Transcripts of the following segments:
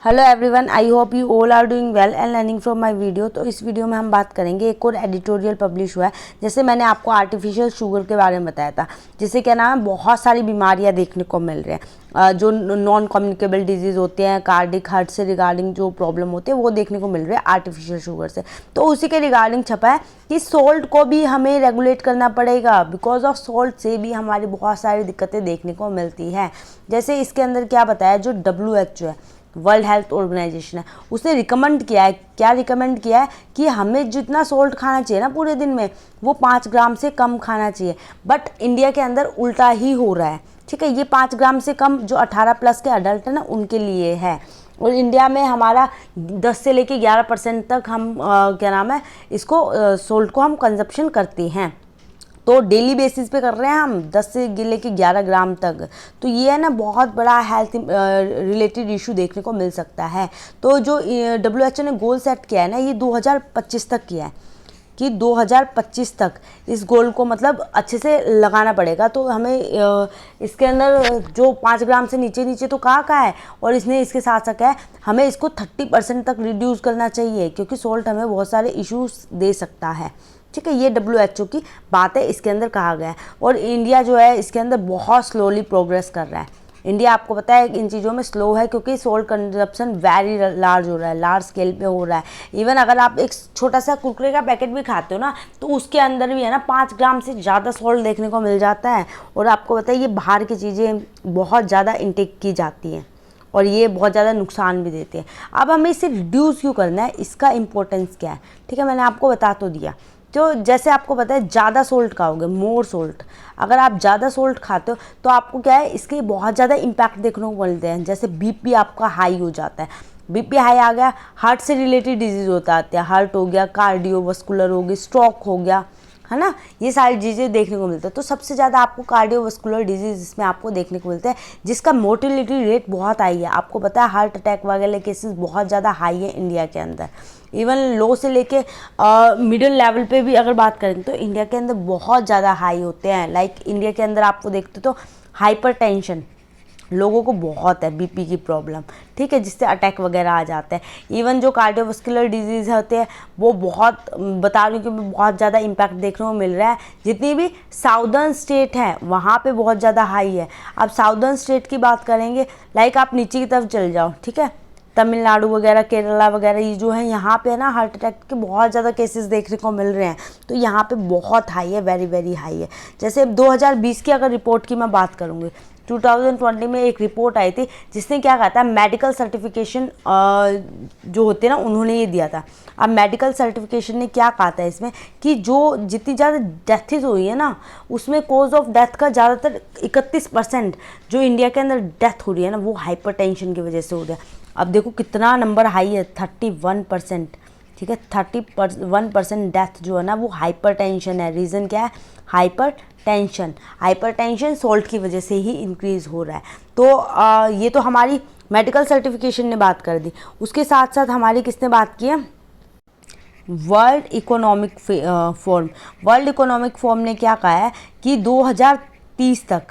Hello everyone, I hope you all are doing well and learning from my video. तो इस video में हम बात करेंगे, एक और एडिटोरियल पब्लिश हुआ है। जैसे मैंने आपको आर्टिफिशियल शुगर के बारे में बताया था, जिससे क्या नाम है बहुत सारी बीमारियां देखने को मिल रही हैं, जो नॉन कम्युनिकेबल डिजीज़ होते हैं, कार्डिक हार्ट से रिगार्डिंग जो प्रॉब्लम होते हैं वो देखने को मिल रहे हैं आर्टिफिशियल शुगर से। तो उसी के रिगार्डिंग छपा है कि सोल्ट को भी हमें रेगुलेट करना पड़ेगा, बिकॉज ऑफ सोल्ट से भी हमारी बहुत सारी दिक्कतें देखने को मिलती हैं। जैसे इसके अंदर क्या बताया, जो WHO है, वर्ल्ड हेल्थ ऑर्गेनाइजेशन है, उसने रिकमेंड किया है, क्या रिकमेंड किया है कि हमें जितना सोल्ट खाना चाहिए ना पूरे दिन में, वो 5 ग्राम से कम खाना चाहिए। बट इंडिया के अंदर उल्टा ही हो रहा है। ठीक है, ये 5 ग्राम से कम जो 18 प्लस के अडल्ट है ना, उनके लिए है। और इंडिया में हमारा 10 से लेके 11% तक हम क्या नाम है इसको सोल्ट को हम कंजप्शन करते हैं। तो डेली बेसिस पे कर रहे हैं हम 10 से लेके 11 ग्राम तक। तो ये है ना बहुत बड़ा हेल्थ रिलेटेड इशू देखने को मिल सकता है। तो जो WHO ने गोल सेट किया है ना, ये 2025 तक किया है कि 2025 तक इस गोल को मतलब अच्छे से लगाना पड़ेगा। तो हमें इसके अंदर जो 5 ग्राम से नीचे नीचे तो कहाँ है, और इसने इसके साथ साथ है हमें इसको 30% तक रिड्यूस करना चाहिए, क्योंकि सोल्ट हमें बहुत सारे इश्यूज दे सकता है। ठीक है, ये WHO की बात है, इसके अंदर कहा गया है। और इंडिया जो है इसके अंदर बहुत स्लोली प्रोग्रेस कर रहा है। इंडिया आपको पता है इन चीज़ों में स्लो है, क्योंकि सोल्ट कंजप्शन वेरी लार्ज हो रहा है, लार्ज स्केल पे हो रहा है। इवन अगर आप एक छोटा सा कुरकुरे का पैकेट भी खाते हो ना, तो उसके अंदर भी है ना 5 ग्राम से ज़्यादा सोल्ट देखने को मिल जाता है। और आपको पता है ये बाहर की चीज़ें बहुत ज़्यादा इंटेक की जाती हैं, और ये बहुत ज़्यादा नुकसान भी देते हैं। अब हमें इसे रिड्यूस क्यों करना है, इसका इंपॉर्टेंस क्या है, ठीक है, मैंने आपको बता तो दिया। तो जैसे आपको पता है ज़्यादा सोल्ट खाओगे, मोर सोल्ट, अगर आप ज़्यादा सोल्ट खाते हो तो आपको क्या है, इसके बहुत ज़्यादा इम्पैक्ट देखने को मिलते हैं। जैसे BP आपका हाई हो जाता है, BP हाई आ गया, हार्ट से रिलेटेड डिजीज़ होता है, हार्ट हो गया, कार्डियोवास्कुलर हो गई, स्ट्रोक हो गया, है ना, ये सारी चीज़ें देखने को मिलता है। तो सबसे ज़्यादा आपको कार्डियोवास्कुलर डिजीज़ इसमें आपको देखने को मिलता है, जिसका मोर्टेलिटी रेट बहुत हाई है। आपको पता है हार्ट अटैक वगैरह केसेस बहुत ज़्यादा हाई है इंडिया के अंदर। इवन लो से लेके मिडिल लेवल पे भी अगर बात करें तो इंडिया के अंदर बहुत ज़्यादा हाई होते हैं। लाइक इंडिया के अंदर आपको देखते तो हाइपरटेंशन लोगों को बहुत है, BP की प्रॉब्लम, ठीक है, जिससे अटैक वगैरह आ जाते हैं। इवन जो कार्डियोवास्कुलर डिजीज़ होते हैं वो बहुत, बता रही हूँ कि बहुत ज़्यादा इम्पैक्ट देखने को मिल रहा है। जितनी भी साउदर्न स्टेट है वहाँ पे बहुत ज़्यादा हाई है। अब साउदर्न स्टेट की बात करेंगे, लाइक आप नीचे की तरफ चल जाओ, ठीक है, तमिलनाडु वगैरह, केरला वगैरह, ये जो है यहाँ पे है ना हार्ट अटैक के बहुत ज़्यादा केसेस देखने को मिल रहे हैं। तो यहाँ पे बहुत हाई है, वेरी वेरी हाई है। जैसे 2020 की अगर रिपोर्ट की मैं बात करूँगी, 2020 में एक रिपोर्ट आई थी जिसने क्या कहा था, मेडिकल सर्टिफिकेशन जो होते हैं ना उन्होंने ये दिया था। अब मेडिकल सर्टिफिकेशन ने क्या कहा था इसमें कि जो जितनी ज़्यादा डेथेज हुई है ना, उसमें कॉज ऑफ डेथ का ज़्यादातर 31% जो इंडिया के अंदर डेथ हो रही है ना, वो हाइपरटेंशन की वजह से हो रहा है। अब देखो कितना नंबर हाई है, 31%, ठीक है, 31% डेथ जो है ना वो हाइपरटेंशन है। रीज़न क्या है, हाइपरटेंशन सोल्ट की वजह से ही इंक्रीज़ हो रहा है। तो ये तो हमारी मेडिकल सर्टिफिकेशन ने बात कर दी। उसके साथ साथ हमारी किसने बात की है, world economic forum. World economic forum ने क्या कहा है कि 2030 तक,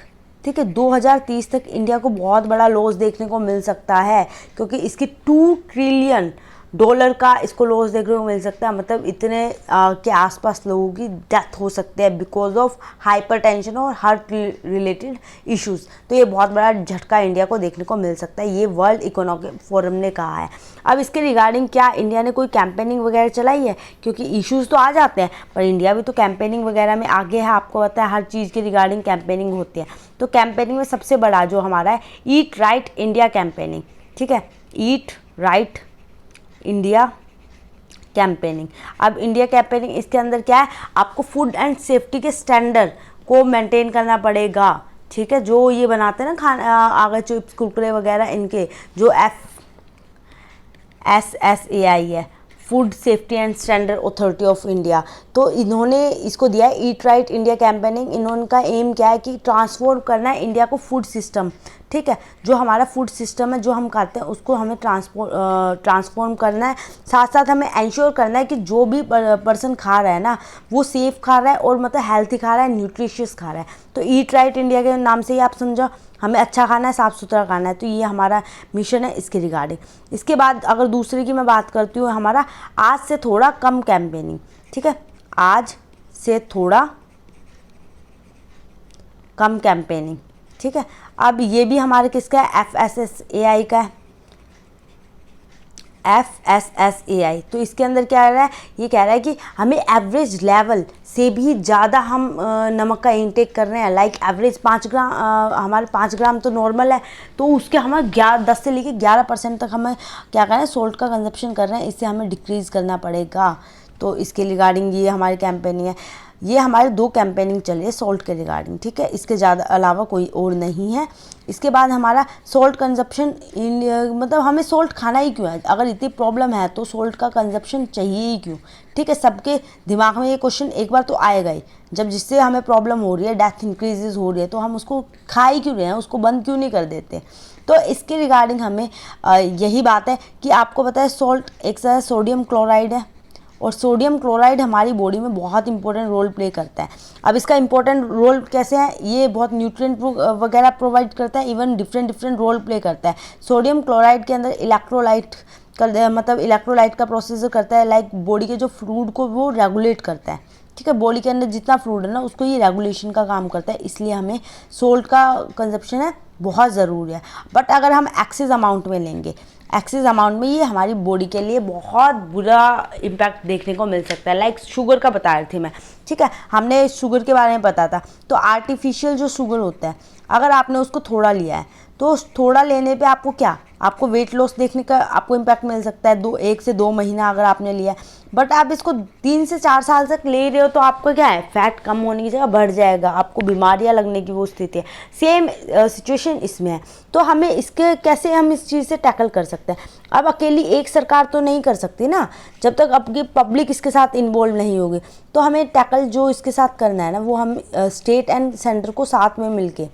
ठीक है, 2030 तक इंडिया को बहुत बड़ा लॉस देखने को मिल सकता है, क्योंकि इसकी $2 ट्रिलियन का इसको लॉस देखने को मिल सकता है। मतलब इतने के आसपास लोगों की डेथ हो सकते हैं बिकॉज ऑफ हाइपरटेंशन और हार्ट रिलेटेड इश्यूज। तो ये बहुत बड़ा झटका इंडिया को देखने को मिल सकता है, ये वर्ल्ड इकोनॉमिक फोरम ने कहा है। अब इसके रिगार्डिंग क्या इंडिया ने कोई कैंपेनिंग वगैरह चलाई है, क्योंकि इश्यूज तो आ जाते हैं पर इंडिया भी तो कैंपेनिंग वगैरह में आगे है। आपको पता है हर चीज़ की रिगार्डिंग कैंपेनिंग होती है। तो कैंपेनिंग में सबसे बड़ा जो हमारा है, ईट राइट इंडिया कैंपेनिंग, ठीक है, ईट राइट इंडिया कैंपेनिंग। अब इंडिया कैंपेनिंग इसके अंदर क्या है, आपको फूड एंड सेफ्टी के स्टैंडर्ड को मेंटेन करना पड़ेगा, ठीक है। जो ये बनाते हैं ना खाना, आगे चिप्स कुरकुरे वगैरह, इनके जो FSSAI है, food safety and standard authority of India, तो इन्होंने इसको दिया है ईट राइट इंडिया कैंपेनिंग। इन्होंने एम क्या है कि ट्रांसफॉर्म करना है इंडिया को फूड सिस्टम, ठीक है, जो हमारा फूड सिस्टम है जो हम खाते हैं उसको हमें ट्रांसफॉर्म करना है। साथ साथ हमें इंश्योर करना है कि जो भी पर्सन खा रहा है ना वो सेफ खा रहा है और मतलब हेल्थी खा रहा है, न्यूट्रिशियस खा रहा है। तो ईट राइट इंडिया के नाम से ही आप समझो हमें अच्छा खाना है, साफ़ सुथरा खाना है, तो ये हमारा मिशन है इसके रिगार्डिंग। इसके बाद अगर दूसरे की मैं बात करती हूँ, हमारा आज से थोड़ा कम कैंपेनिंग, ठीक है, आज से थोड़ा कम कैंपेनिंग, ठीक है। अब ये भी हमारे किसका है, FSSAI का है, FSSAI। तो इसके अंदर क्या कह रहा है, ये कह रहा है कि हमें एवरेज लेवल से भी ज़्यादा हम नमक का इंटेक कर रहे हैं। लाइक एवरेज 5 ग्राम, हमारे 5 ग्राम तो नॉर्मल है, तो उसके हमें 10 से लेके 11% तक हमें क्या करें, सोल्ट का कंजप्शन कर रहे हैं, इससे हमें डिक्रीज़ करना पड़ेगा। तो इसके रिगार्डिंग ये हमारी कैंपेनिंग है। ये हमारे 2 कैंपेनिंग चल रही है सॉल्ट के रिगार्डिंग, ठीक है, इसके ज़्यादा अलावा कोई और नहीं है। इसके बाद हमारा सॉल्ट कंजप्शन, मतलब हमें सॉल्ट खाना ही क्यों है, अगर इतनी प्रॉब्लम है तो सॉल्ट का कंजप्शन चाहिए ही क्यों, ठीक है। सबके दिमाग में ये क्वेश्चन एक बार तो आएगा ही, जब जिससे हमें प्रॉब्लम हो रही है, डेथ इंक्रीजेज हो रही है, तो हम उसको खा ही क्यों रहे हैं, उसको बंद क्यों नहीं कर देते। तो इसके रिगार्डिंग हमें यही बात है कि आपको पता है सॉल्ट एक तरह सोडियम क्लोराइड है, और सोडियम क्लोराइड हमारी बॉडी में बहुत इंपॉर्टेंट रोल प्ले करता है। अब इसका इंपॉर्टेंट रोल कैसे है, ये बहुत न्यूट्रिएंट वगैरह प्रोवाइड करता है, इवन डिफरेंट रोल प्ले करता है। सोडियम क्लोराइड के अंदर इलेक्ट्रोलाइट मतलब इलेक्ट्रोलाइट का प्रोसेस करता है, लाइक बॉडी के जो फ्लूइड को वो रेगुलेट करता है, ठीक है। बॉडी के अंदर जितना फ्लूइड है ना, उसको ये रेगुलेशन का काम करता है, इसलिए हमें सोल्ट का कंजप्शन है बहुत ज़रूरी है। बट अगर हम एक्सेस अमाउंट में लेंगे, एक्सेस अमाउंट में, ये हमारी बॉडी के लिए बहुत बुरा इम्पैक्ट देखने को मिल सकता है। लाइक शुगर का बता रही थी मैं, ठीक है, हमने शुगर के बारे में पता था। तो आर्टिफिशियल जो शुगर होता है, अगर आपने उसको थोड़ा लिया है, तो थोड़ा लेने पे आपको क्या, आपको वेट लॉस देखने का आपको इम्पैक्ट मिल सकता है, 1 से 2 महीना अगर आपने लिया है। बट आप इसको 3 से 4 साल तक ले रहे हो, तो आपका क्या है, फैट कम होने की जगह बढ़ जाएगा, आपको बीमारियां लगने की वो स्थिति है। सेम सिचुएशन इसमें है। तो हमें इसके कैसे हम इस चीज़ से टैकल कर सकते हैं। अब अकेली एक सरकार तो नहीं कर सकती ना, जब तक आपकी पब्लिक इसके साथ इन्वॉल्व नहीं होगी। तो हमें टैकल जो इसके साथ करना है ना, वो हम स्टेट एंड सेंटर को साथ में मिलके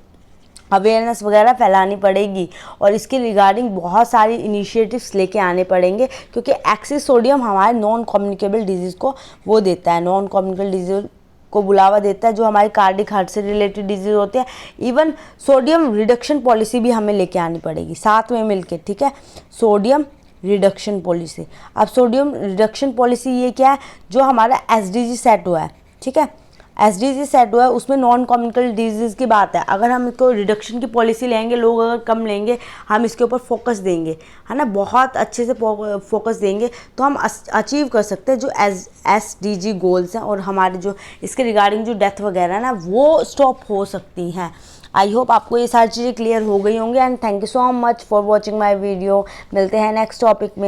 अवेयरनेस वगैरह फैलानी पड़ेगी, और इसके रिगार्डिंग बहुत सारी इनिशिएटिव्स लेके आने पड़ेंगे, क्योंकि एक्सेस सोडियम हमारे नॉन कम्युनिकेबल डिजीज़ को वो देता है, नॉन कम्युनिकेबल डिजीज़ को बुलावा देता है, जो हमारे कार्डिक हार्ट से रिलेटेड डिजीज़ होते हैं। इवन सोडियम रिडक्शन पॉलिसी भी हमें लेके आनी पड़ेगी साथ में मिलके, ठीक है, सोडियम रिडक्शन पॉलिसी। अब सोडियम रिडक्शन पॉलिसी ये क्या है, जो हमारा SDG सेट हुआ है, ठीक है, SDG सेट हुआ है, उसमें नॉन कम्युनिकेबल डिजीज़ की बात है। अगर हम इसको रिडक्शन की पॉलिसी लेंगे, लोग अगर कम लेंगे, हम इसके ऊपर फोकस देंगे, है ना, बहुत अच्छे से फोकस देंगे, तो हम अचीव कर सकते हैं जो SDG गोल्स हैं, और हमारे जो इसके रिगार्डिंग जो डेथ वगैरह है ना, वो स्टॉप हो सकती हैं। आई होप आपको ये सारी चीज़ें क्लियर हो गई होंगी, and thank you so much for watching my video. मिलते हैं नेक्स्ट टॉपिक में।